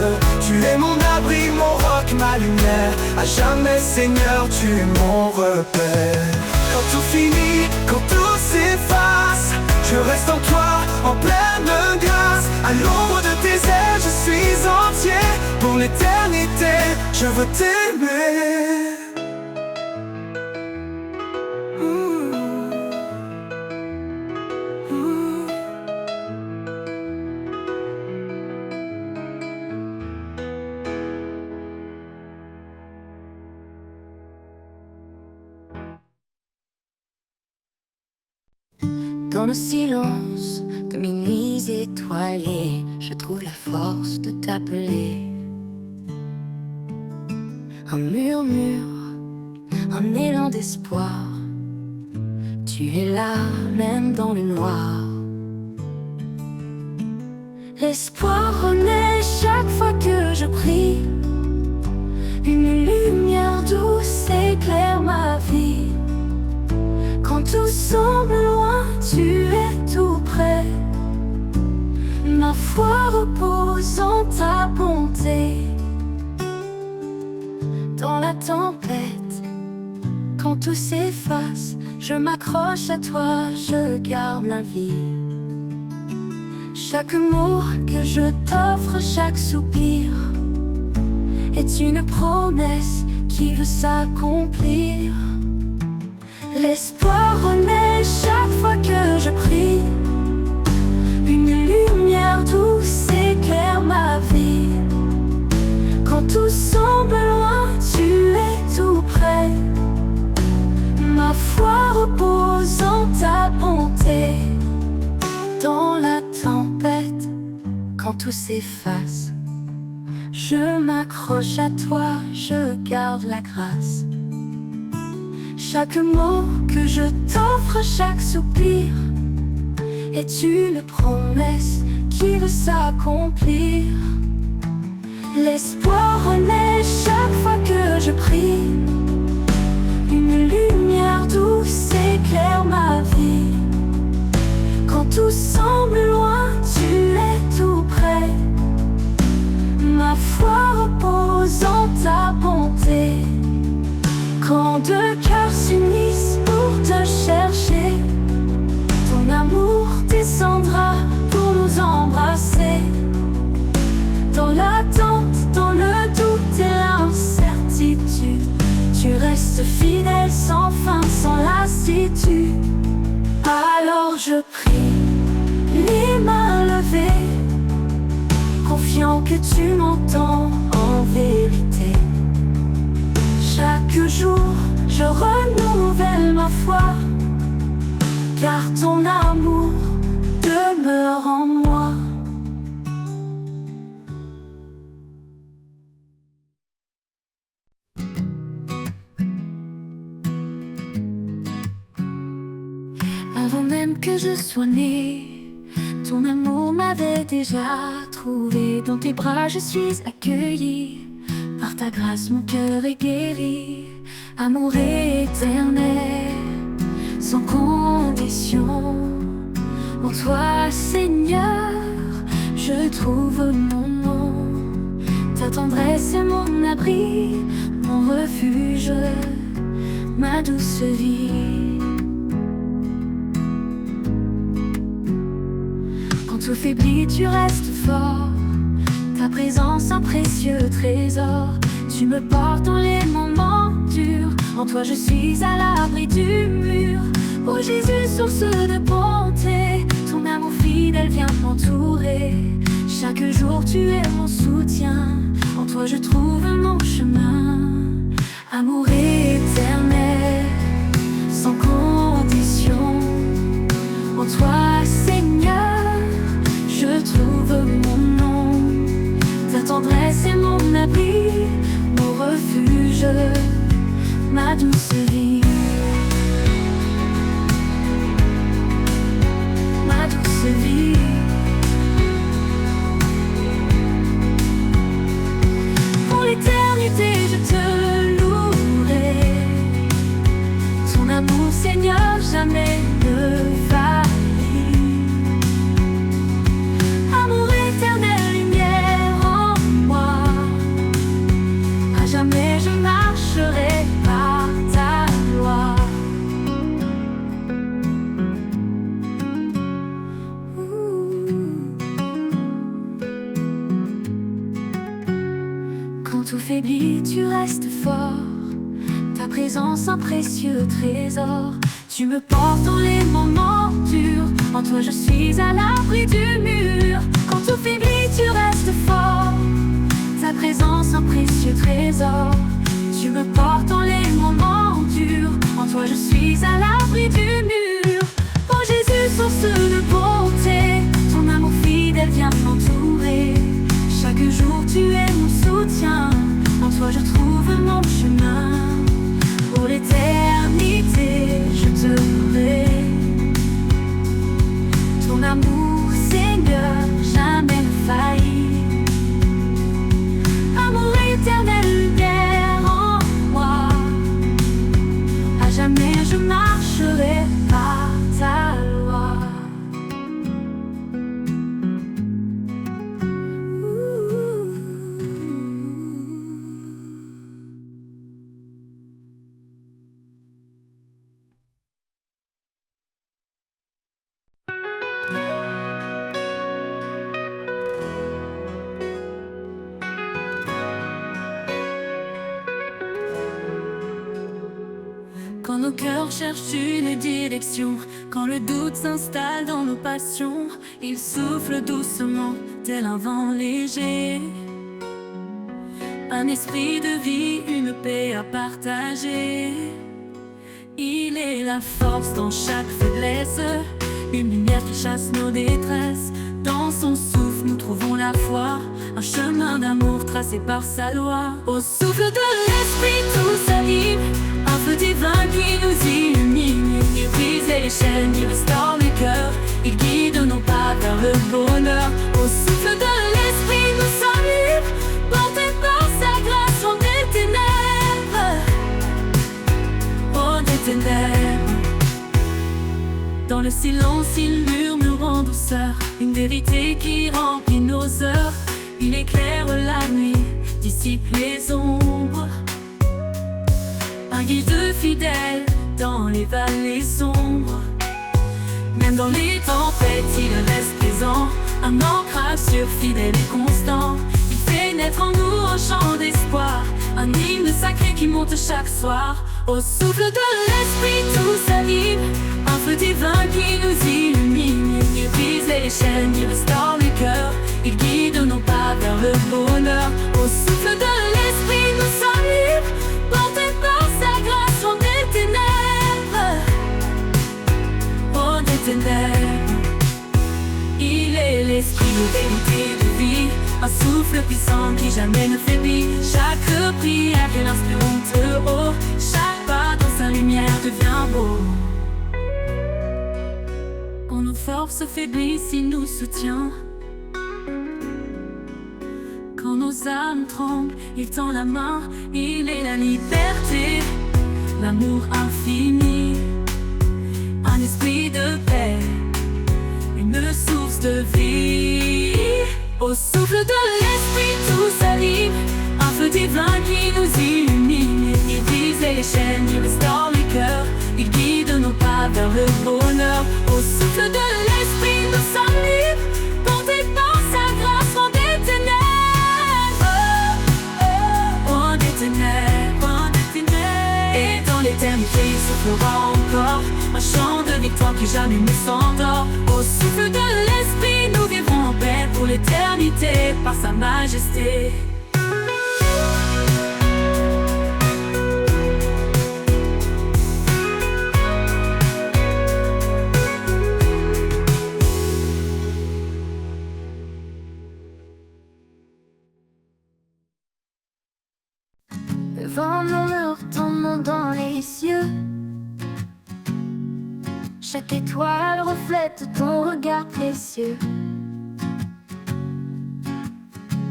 Tu es mon abri, mon roc, ma lumière. À jamais, Seigneur, tu es mon repère. Quand tout finit, quand tout s'efface, je reste en toi, en pleine grâce. À l'ombre de tes ailes, je suis entier. Pour l'éternité, je veux t'aimer. Dans le silence de mes nuits étoilées, je trouve la force de t'appeler. Un murmure, un élan d'espoir, tu es là même dans le noir. L'espoir renaît chaque fois que je prie. Une lumière douce éclaire ma vie. Quand tout semble loin, tu es tout près. Ma foi repose en ta bonté. Dans la tempête, quand tout s'efface, je m'accroche à toi, je garde la vie. Chaque mot que je t'offre, chaque soupir est une promesse qui veut s'accomplir. L'espoir renaît chaque fois que je prie. Une lumière douce éclaire ma vie. Quand tout semble loin, tu es tout près. Ma foi repose en ta bonté. Dans la tempête, quand tout s'efface, je m'accroche à toi, je garde la grâce. Chaque mot que je t'offre, chaque soupir, est une promesse qui veut s'accomplir. L'espoir renaît chaque fois que je prie. Une lumière douce éclaire ma vie. Quand tout semble loin, tu es tout près. Ma foi repose en ta bonté. Quand deux cœurs s'unissent pour te chercher, ton amour descendra pour nous embrasser. Dans l'attente, dans le doute et l'incertitude, tu restes fidèle sans fin, sans lassitude. Alors je prie, les mains levées, confiant que tu m'entends en vérité. Chaque jour, je renouvelle ma foi, car ton amour demeure en moi. Avant même que je sois née, ton amour m'avait déjà trouvé. Dans tes bras je suis accueillie. Par ta grâce mon cœur est guéri. Amour éternel, sans condition. En toi Seigneur, je trouve mon nom. Ta tendresse est mon abri, mon refuge, ma douce vie. Quand tout faiblit, tu restes fort. Ta présence un précieux trésor. Tu me portes dans les moments durs. En toi je suis à l'abri du mur. Oh Jésus, source de bonté, ton amour fidèle vient m'entourer. Chaque jour tu es mon soutien. En toi je trouve mon chemin. Amour éternel, sans condition. En toi Seigneur, je trouve mon nom. Ta tendresse est mon abri, mon refuge, ma douce vie. Ma douce vie. Pour l'éternité je te louerai. Ton amour Seigneur jamais ne faillit. Amour éternel, lumière en moi. À jamais je marcherai par ta loi. Quand tout faiblit, tu restes fort. Ta présence un précieux trésor. Tu me portes dans les moments durs. En toi je suis à l'abri du mur. Quand tout faiblit, tu restes fort. Ta présence un précieux trésor. Tu me portes dans les moments durs. En toi je suis à l'abri du mur. Oh Jésus, source de bonté, ton amour fidèle vient m'entourer. Chaque jour tu es mon soutien. En toi je trouve mon chemin. Pour l'éternité je te louerai. Ton amour Seigneur jamais ne faillit. Amour éternel, lumière en moi. À jamais je marcherai par ta loi. Quand nos cœurs cherchent une direction, quand le doute s'installe dans nos passions, il souffle doucement tel un vent léger. Un esprit de vie, une paix à partager. Il est la force dans chaque faiblesse, une lumière qui chasse nos détresses. Dans son souffle nous trouvons la foi, un chemin d'amour tracé par sa loi. Au souffle de l'esprit tout s'anime, un feu divin qui nous illumine. Il brise les chaînes, il restaure les cœurs, il guide nos pas vers le bonheur. Au souffle de l'esprit nous sommes libres, portés par sa grâce loin des ténèbres. Oh, des ténèbres. Dans le silence, il murmure en douceur une vérité qui remplit nos heures. Il éclaire la nuit, dissipe les ombres. Un guide fidèle dans les vallées sombres. Même dans les tempêtes, il reste présent. Un ancrage sûr, fidèle et constant. Il fait naître en nous un chant d'espoir, un hymne sacré qui monte chaque soir. Au souffle de l'esprit tout s'anime, un feu divin qui nous illumine. Il brise les chaînes, il restaure les cœurs, il guide nos pas vers le bonheur. Au souffle de l'esprit nous sommes libres, portés par sa grâce loin des ténèbres. Oh, des ténèbres. Il est l'esprit de vérité, de vie, un souffle puissant qui jamais ne faiblit. Chaque prière qu'il inspire monte haut, chaque pas dans sa lumière devient beau. Quand nos forces faiblissent, il nous soutient. Quand nos âmes tremblent, il tend la main. Il est la liberté, l'amour infini, un esprit de paix, une source de vie. Au souffle de l'esprit tout s'anime, un feu divin qui nous illumine. Il brise les chaînes, il restaure les cœurs, il guide nos pas vers le bonheur. Au souffle de l'esprit nous sommes libres, portés par sa grâce loin des ténèbres. Oh, des ténèbres, des ténèbres. Et dans l'éternité il soufflera encore un chant de victoire qui jamais ne s'endort. Au souffle de l'esprit nous vivrons en paix pour l'éternité par sa majesté. Le vent murmure ton nom dans les cieux. Chaque étoile reflète ton regard précieux.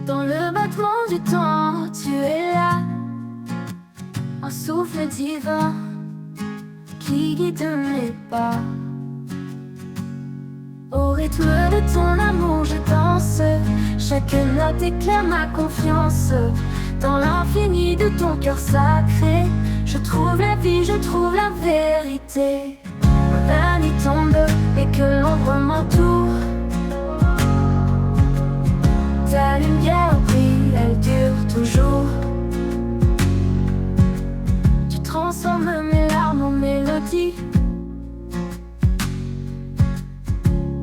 Dans le battement du temps, tu es là, un souffle divin qui guide mes pas. Au rythme de ton amour, je danse. Chaque note éclaire ma confiance. Dans l'infini de ton cœur sacré, je trouve la vie, je trouve la vérité. La nuit tombe et que l'ombre m'entoure. Ta lumière brille, elle dure toujours. Tu transformes mes larmes en mélodie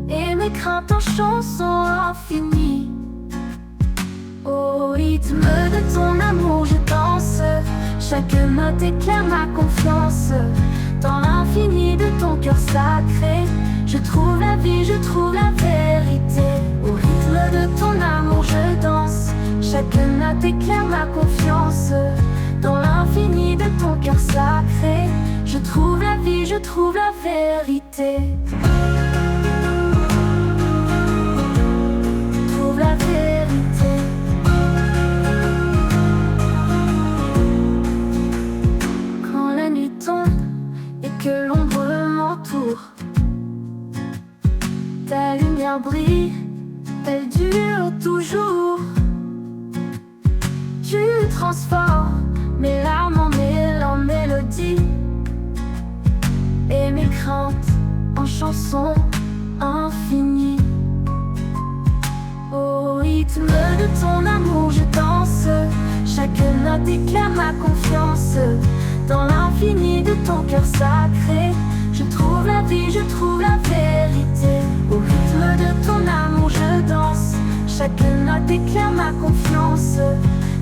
et mes craintes en chansons infinies. Au rythme de ton amour, je danse. Chaque note éclaire ma confiance. Dans l'infini de ton cœur sacré, je trouve la vie, je trouve la vérité. Au rythme de ton amour, je danse. Chaque note éclaire ma confiance. Dans l'infini de ton cœur sacré, je trouve la vie, je trouve la vérité. Trouve la vérité. Quand la nuit tombe et que l'ombre m'entoure, ta lumière brille, elle dure toujours. Tu transformes mes larmes en mélodie et mes craintes en chansons infinies. Au rythme de ton amour, je danse. Chaque note éclaire ma confiance. Dans l'infini de ton cœur sacré, je trouve la vie, je trouve la vérité. Au rythme de ton amour je danse, chaque note éclaire ma confiance.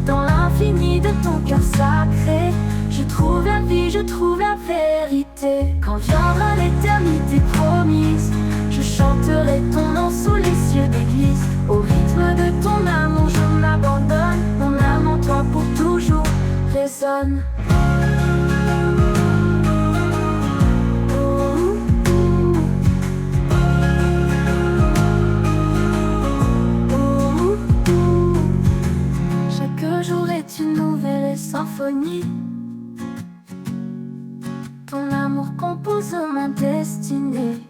Dans l'infini de ton cœur sacré, je trouve la vie, je trouve la vérité. Quand viendra l'éternité promise, je chanterai ton nom sous les cieux d'église. Au rythme de ton amour je m'abandonne, mon âme en toi pour toujours résonne. Chaque jour est une nouvelle symphonie. Ton amour compose ma destinée.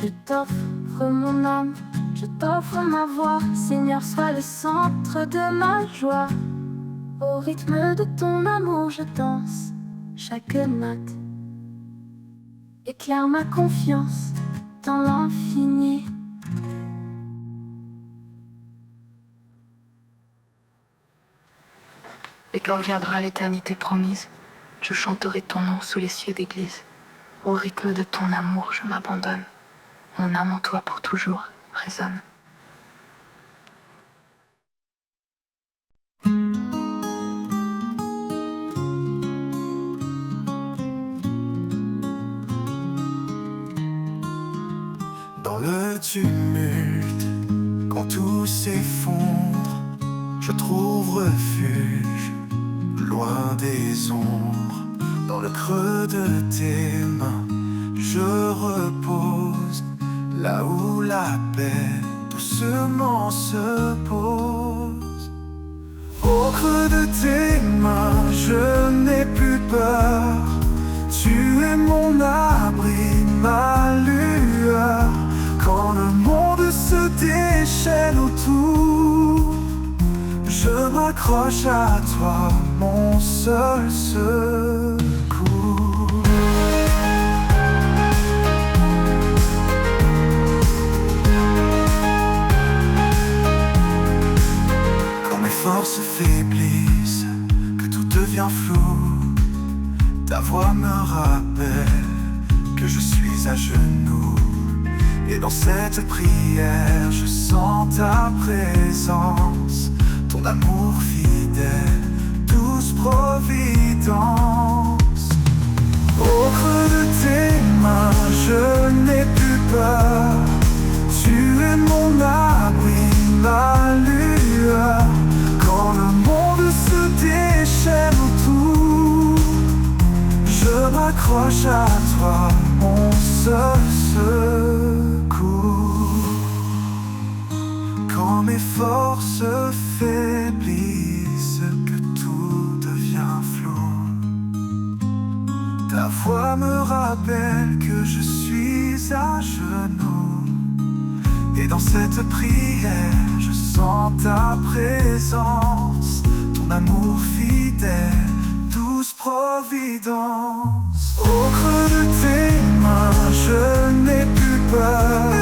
Je t'offre mon âme, je t'offre ma voix. Seigneur, sois le centre de ma joie. Au rythme de ton amour je danse, chaque note éclaire ma confiance dans l'infini. Et quand viendra l'éternité promise, je chanterai ton nom sous les cieux d'église. Au rythme de ton amour, je m'abandonne. Mon âme en toi pour toujours résonne. Dans le tumulte, quand tout s'effondre, je trouve refuge, loin des ombres. Dans le creux de tes mains, je repose, là où la paix doucement se pose. Au creux de tes mains, je n'ai plus peur. Tu es mon abri, ma lueur. Quand le monde se déchaîne autour, je m'accroche à toi, mon seul secours. Quand mes forces faiblissent, que tout devient flou, ta voix me rappelle que je suis à genoux. Et dans cette prière, je sens ta présence, ton amour fidèle, douce providence. Au creux de tes mains, je n'ai plus peur. Tu es mon abri, ma lueur. Quand le monde se déchaîne autour, je m'accroche à toi, mon seul secours. Quand mes forces faiblissent, que tout devient flou, ta voix me rappelle que je suis à genoux. Et dans cette prière, je sens ta présence, ton amour fidèle, douce providence. Au creux de tes mains, je n'ai plus peur.